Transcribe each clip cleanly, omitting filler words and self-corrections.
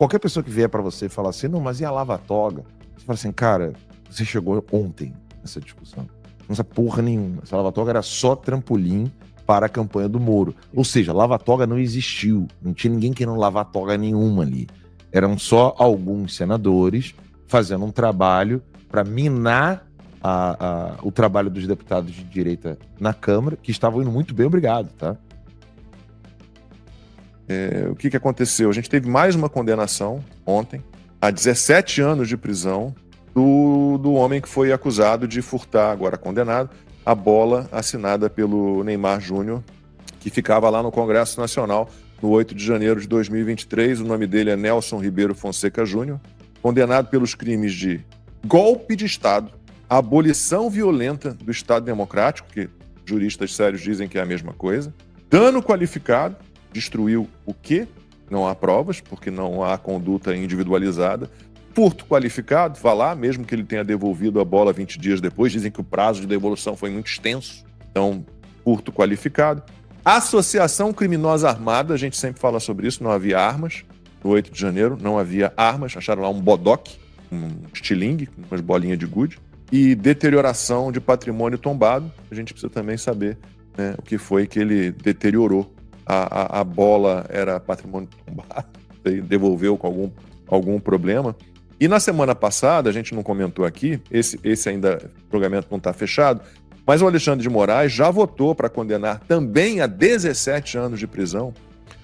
qualquer pessoa que vier para você e falar assim, não, mas e a lava-toga? Você fala assim, cara, você chegou ontem nessa discussão. Não sabe porra nenhuma. Essa lava-toga era só trampolim para a campanha do Moro. Ou seja, lava-toga não existiu. Não tinha ninguém querendo lavar toga nenhuma ali. Eram só alguns senadores fazendo um trabalho para minar o trabalho dos deputados de direita na Câmara, que estavam indo muito bem, obrigado, tá? O que aconteceu? A gente teve mais uma condenação ontem, a 17 anos de prisão, do homem que foi acusado de furtar, agora condenado, a bola assinada pelo Neymar Júnior, que ficava lá no Congresso Nacional no 8 de janeiro de 2023. O nome dele é Nelson Ribeiro Fonseca Júnior, condenado pelos crimes de golpe de Estado, abolição violenta do Estado Democrático, que juristas sérios dizem que é a mesma coisa, dano qualificado, destruiu o quê? Não há provas, porque não há conduta individualizada. Furto qualificado, vá lá, mesmo que ele tenha devolvido a bola 20 dias depois, dizem que o prazo de devolução foi muito extenso, então, furto qualificado. Associação criminosa armada, a gente sempre fala sobre isso, não havia armas. No 8 de janeiro não havia armas, acharam lá um bodoque, um estilingue, umas bolinhas de gude. E deterioração de patrimônio tombado, a gente precisa também saber, né, o que foi que ele deteriorou. A bola era patrimônio tombado, devolveu com algum problema. E na semana passada, a gente não comentou aqui, esse ainda, o julgamento não está fechado, mas o Alexandre de Moraes já votou para condenar também a 17 anos de prisão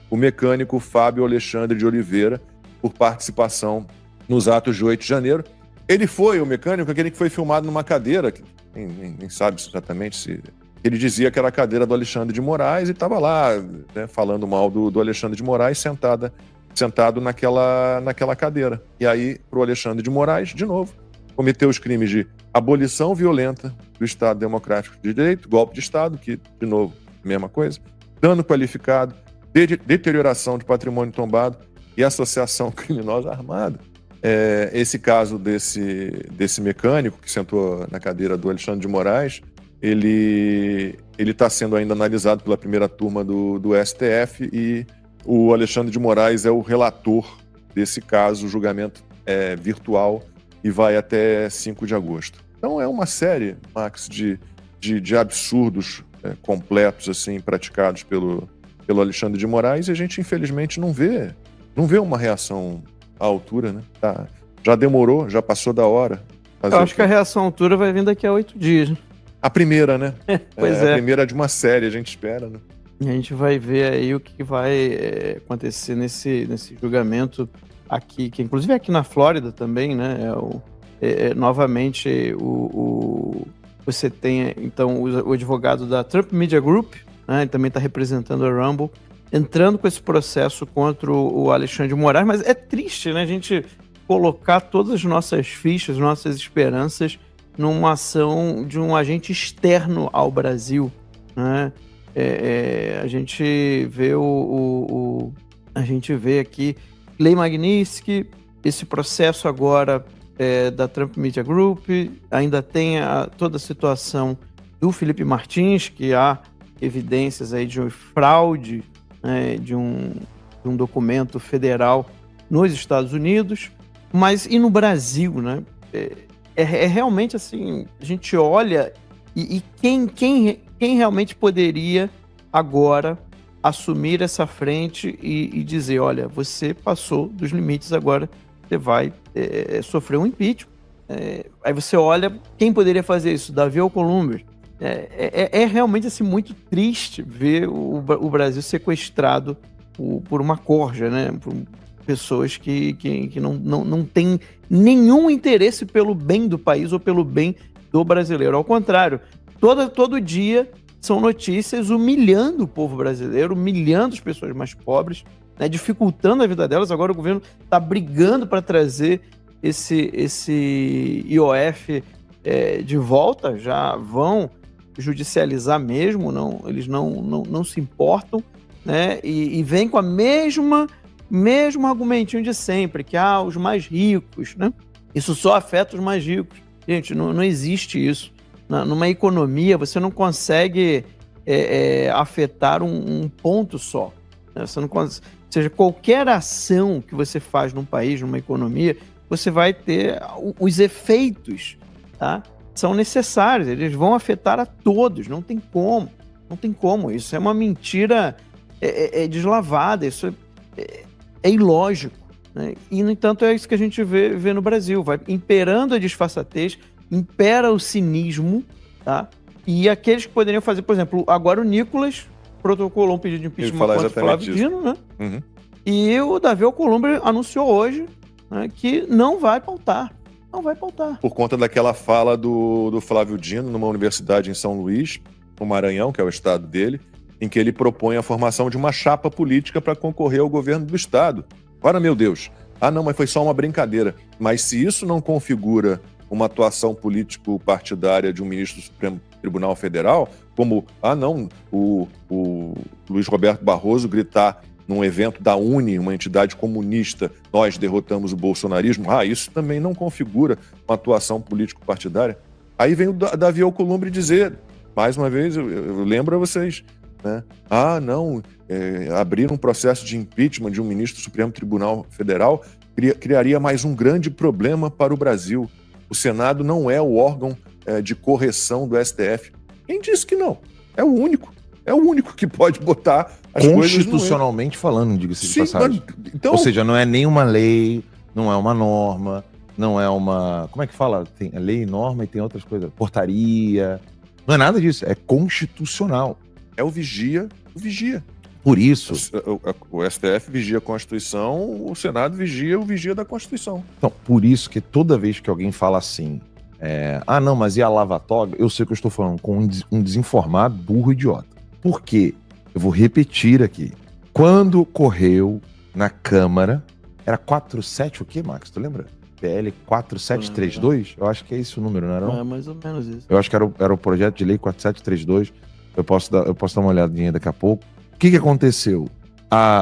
o mecânico Fábio Alexandre de Oliveira por participação nos atos de 8 de janeiro. Ele foi, o mecânico, aquele que foi filmado numa cadeira, que nem sabe exatamente se... Ele dizia que era a cadeira do Alexandre de Moraes e estava lá, né, falando mal do Alexandre de Moraes sentado naquela cadeira. E aí, para o Alexandre de Moraes, de novo, cometeu os crimes de abolição violenta do Estado Democrático de Direito, golpe de Estado, que, de novo, mesma coisa, dano qualificado, deterioração de patrimônio tombado e associação criminosa armada. Esse caso desse mecânico que sentou na cadeira do Alexandre de Moraes, ele está sendo ainda analisado pela primeira turma do STF e o Alexandre de Moraes é o relator desse caso. O julgamento é virtual e vai até 5 de agosto. Então é uma série, Max, de absurdos completos assim, praticados pelo Alexandre de Moraes, e a gente infelizmente não vê uma reação à altura, né? Já demorou, já passou da hora. Eu acho que a reação à altura vai vir daqui a 8 dias, né? A primeira, né? Pois é. A primeira de uma série, a gente espera, né? A gente vai ver aí o que vai acontecer nesse julgamento aqui, que inclusive é aqui na Flórida também, né? Novamente, você tem, então, o advogado da Trump Media Group, né? Ele também está representando a Rumble, entrando com esse processo contra o Alexandre de Moraes, mas é triste, né? A gente colocar todas as nossas fichas, nossas esperanças numa ação de um agente externo ao Brasil, né? A gente vê a gente vê aqui Lei Magnitsky, esse processo agora da Trump Media Group, ainda tem toda a situação do Felipe Martins, que há evidências aí de fraude, né, de um documento federal nos Estados Unidos, mas e no Brasil, né? Realmente assim, a gente olha e quem realmente poderia agora assumir essa frente e dizer, olha, você passou dos limites, agora você vai sofrer um impeachment. Aí você olha, quem poderia fazer isso? Davi Alcolumbre. Realmente assim, muito triste ver o Brasil sequestrado por uma corja, né? Por pessoas que não têm nenhum interesse pelo bem do país ou pelo bem do brasileiro. Ao contrário, todo dia são notícias humilhando o povo brasileiro, humilhando as pessoas mais pobres, né, dificultando a vida delas. Agora o governo está brigando para trazer esse IOF de volta, já vão judicializar mesmo, eles não se importam, né, e vem com a mesmo argumentinho de sempre, que os mais ricos, né? Isso só afeta os mais ricos. Gente, não existe isso. Numa economia, você não consegue afetar um ponto só. Né? Ou seja, qualquer ação que você faz num país, numa economia, você vai ter os efeitos, tá? São necessários, eles vão afetar a todos, não tem como. Não tem como, isso é uma mentira deslavada, isso é ilógico, né? E, no entanto, é isso que a gente vê no Brasil, vai imperando a disfarçatez, impera o cinismo, tá? E aqueles que poderiam fazer, por exemplo, agora o Nicolas protocolou um pedido de impeachment contra o Flávio Dino, né? Uhum. E o Davi Alcolumbre anunciou hoje, né, que não vai pautar. Não vai pautar. Por conta daquela fala do Flávio Dino numa universidade em São Luís, no Maranhão, que é o estado dele, em que ele propõe a formação de uma chapa política para concorrer ao governo do estado. Ora, meu Deus, não, mas foi só uma brincadeira. Mas se isso não configura uma atuação político-partidária de um ministro do Supremo Tribunal Federal, como, o Luiz Roberto Barroso gritar num evento da UNE, uma entidade comunista, nós derrotamos o bolsonarismo, isso também não configura uma atuação político-partidária. Aí vem o Davi Alcolumbre dizer, mais uma vez, eu lembro a vocês, né? Abrir um processo de impeachment de um ministro do Supremo Tribunal Federal criaria mais um grande problema para o Brasil. O Senado não é o órgão de correção do STF. Quem disse que não? É o único que pode botar as coisas constitucionalmente falando, diga-se de passagem. Então... Ou seja, não é nem uma lei, não é uma norma, não é uma... Como é que fala? Tem lei, norma e tem outras coisas. Portaria. Não é nada disso. É constitucional. É o vigia. Por isso... O STF vigia a Constituição, o Senado vigia o vigia da Constituição. Então, por isso que toda vez que alguém fala assim, mas e a lava-toga? Eu sei que eu estou falando com um desinformado, burro, idiota. Por quê? Eu vou repetir aqui. Quando ocorreu na Câmara, era 47 o quê, Max? Tu lembra? PL 4732? Eu acho que é esse o número, não era? É mais ou menos isso. Eu acho que era o projeto de lei 4732. Eu posso dar uma olhadinha daqui a pouco. O que aconteceu?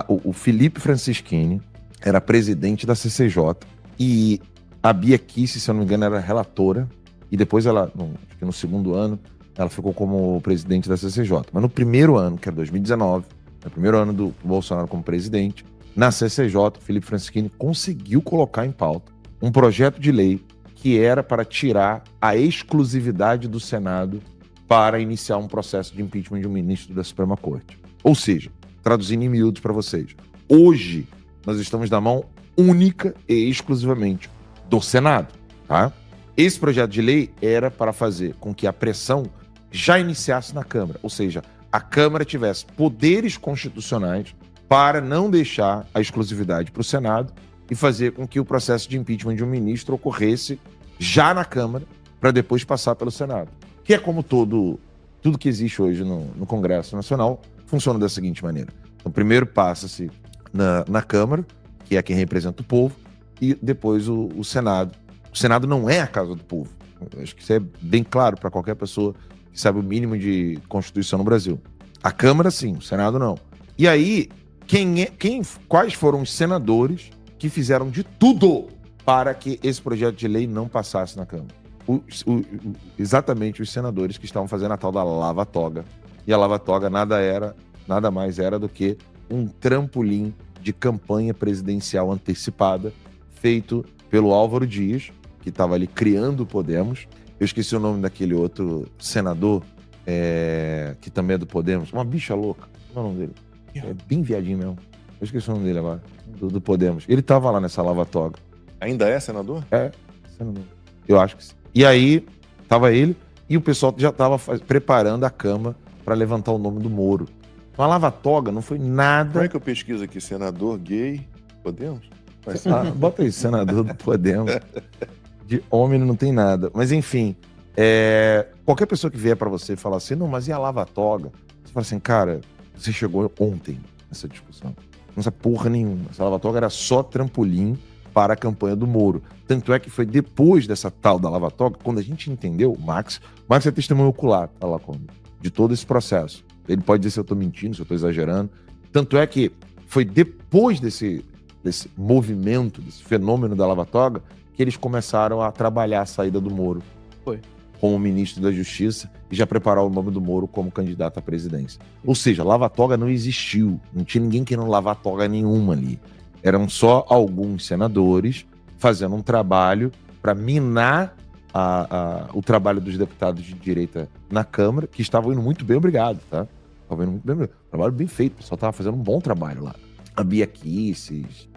O Felipe Francischini era presidente da CCJ e a Bia Kicis, se eu não me engano, era relatora. E depois ela, acho que no segundo ano, ela ficou como presidente da CCJ. Mas no primeiro ano, que é 2019, no primeiro ano do Bolsonaro como presidente, na CCJ, o Felipe Francischini conseguiu colocar em pauta um projeto de lei que era para tirar a exclusividade do Senado para iniciar um processo de impeachment de um ministro da Suprema Corte. Ou seja, traduzindo em miúdos para vocês, hoje nós estamos na mão única e exclusivamente do Senado, tá? Esse projeto de lei era para fazer com que a pressão já iniciasse na Câmara, ou seja, a Câmara tivesse poderes constitucionais para não deixar a exclusividade para o Senado e fazer com que o processo de impeachment de um ministro ocorresse já na Câmara para depois passar pelo Senado. Que é como tudo que existe hoje no Congresso Nacional funciona da seguinte maneira. Então, primeiro passa-se na Câmara, que é quem representa o povo, e depois o Senado. O Senado não é a casa do povo. Eu acho que isso é bem claro para qualquer pessoa que sabe o mínimo de Constituição no Brasil. A Câmara, sim, o Senado não. E aí, quais foram os senadores que fizeram de tudo para que esse projeto de lei não passasse na Câmara? Exatamente os senadores que estavam fazendo a tal da lava-toga. E a lava-toga nada mais era do que um trampolim de campanha presidencial antecipada feito pelo Álvaro Dias, que estava ali criando o Podemos. Eu esqueci o nome daquele outro senador, que também é do Podemos. Uma bicha louca. Qual é o nome dele? É bem viadinho mesmo. Eu esqueci o nome dele agora. Do Podemos. Ele estava lá nessa lava-toga. Ainda é senador? É, senador. Eu acho que sim. E aí, estava ele e o pessoal já estava preparando a cama para levantar o nome do Moro. Uma lava-toga não foi nada... Como é que eu pesquiso aqui? Senador gay? Podemos? Bota aí, senador do Podemos. De homem não tem nada. Mas enfim, qualquer pessoa que vier para você e falar assim, não, mas e a lava-toga? Você fala assim, cara, você chegou ontem nessa discussão. Não sabe porra nenhuma. Essa lava-toga era só trampolim para a campanha do Moro. Tanto é que foi depois dessa tal da lava-toga, quando a gente entendeu, o Max é testemunho ocular, tá lá comigo, de todo esse processo. Ele pode dizer se eu tô mentindo, se eu tô exagerando. Tanto é que foi depois desse movimento, desse fenômeno da lava-toga, que eles começaram a trabalhar a saída do Moro. Foi. como ministro da Justiça e já preparar o nome do Moro como candidato à presidência. Ou seja, lava-toga não existiu. Não tinha ninguém querendo lavar toga nenhuma ali. Eram só alguns senadores fazendo um trabalho para minar o trabalho dos deputados de direita na Câmara, que estavam indo muito bem, obrigado, tá? Estavam indo muito bem, trabalho bem feito, o pessoal estava fazendo um bom trabalho lá. A Bia Kicis,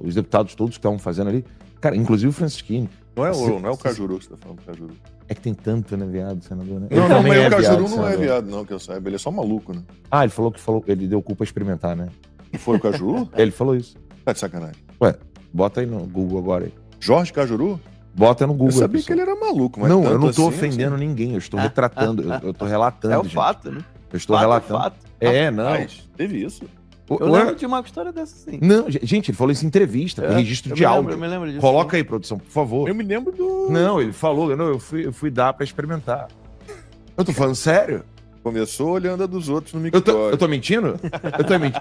os deputados todos que estavam fazendo ali, cara, inclusive o Francisquini. Não é o Cajuru que você tá falando, Cajuru. É que tem tanto, né, viado, senador, né? Não, também mas o Cajuru viado, não é senador. viado, não, que eu saiba. Ele é só maluco, né? Ah, ele falou, ele deu culpa a experimentar, né? Não foi o Cajuru? Ele falou isso. Tá de sacanagem. Bota aí no Google agora aí. Jorge Cajuru? Bota no Google. Eu sabia pessoal. que ele era maluco, mas Não, tanto eu não tô assim, ofendendo ninguém, eu estou retratando, eu tô relatando, É o gente. fato, né? Eu estou Fato é relatando. fato. Não. Mas teve isso. Eu lembro de uma história dessa, sim. Não, gente, ele falou isso em entrevista, tem registro de áudio. Eu me lembro disso. Coloca aí, produção, por favor. Eu me lembro do... Não, ele falou, eu fui dar pra experimentar. Eu tô falando sério? Começou olhando a dos outros no Eu mictório. tô mentindo?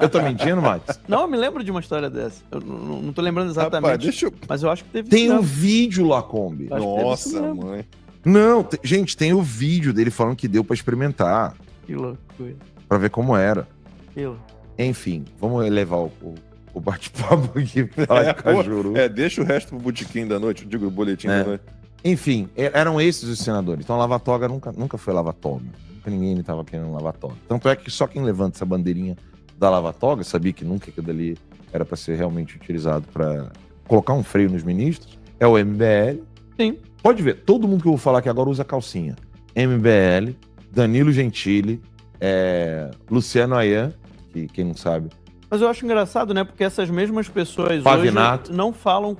Eu tô mentindo, Max? Não, eu me lembro de uma história dessa. Eu não tô lembrando exatamente. Rapaz, deixa eu... Mas eu acho que teve Tem isso um mesmo. vídeo, Lacombe. Acho que teve isso Nossa, mesmo. mãe. Não, gente, tem o vídeo dele falando que deu pra experimentar, Que loucura. pra ver como era. Que loucura. Enfim, vamos elevar o bate-papo aqui pra falar de Cajuru. Deixa o resto pro botequim da noite, eu digo o boletim É. da noite. Enfim, eram esses os senadores. Então, lava-toga nunca foi lava-toga. Nunca ninguém estava querendo lava-toga. Tanto é que só quem levanta essa bandeirinha da lava-toga sabia que nunca aquilo dali era para ser realmente utilizado para colocar um freio nos ministros. É o MBL. Sim. Pode ver, todo mundo que eu vou falar aqui agora usa calcinha. MBL, Danilo Gentili, Luciano Ayan, que quem não sabe. Mas eu acho engraçado, né? Porque essas mesmas pessoas Pavinato. hoje não falam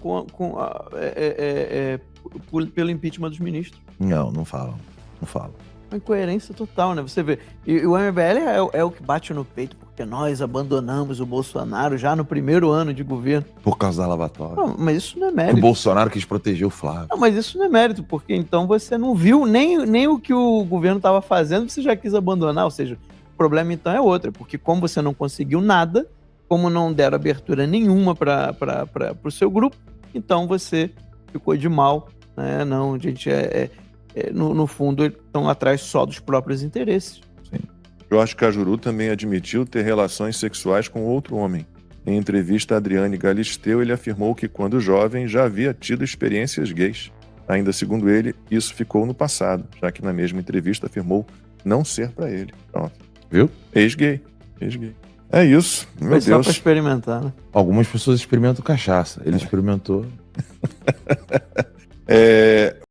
pelo impeachment dos ministros. Não falam. Não falam. Uma incoerência total, né? Você vê. E o MBL é o que bate no peito, porque nós abandonamos o Bolsonaro já no primeiro ano de governo. Por causa da lava-toga. Não, mas isso não é O mérito. Bolsonaro quis proteger o Flávio. Não, mas isso não é mérito, porque então você não viu nem o que o governo estava fazendo, você já quis abandonar. Ou seja, o problema então é outro, porque como você não conseguiu nada, como não deram abertura nenhuma para o seu grupo, então você ficou de mal. Né? Não, gente, no fundo, estão atrás só dos próprios interesses. Jorge Cajuru também admitiu ter relações sexuais com outro homem. Em entrevista a Adriane Galisteu, ele afirmou que quando jovem já havia tido experiências gays. Ainda segundo ele, isso ficou no passado, já que na mesma entrevista afirmou não ser para ele. Pronto. Viu? Ex-gay. Ex-gay. É isso, meu Foi só Deus. para experimentar, né? Algumas pessoas experimentam cachaça. Ele experimentou.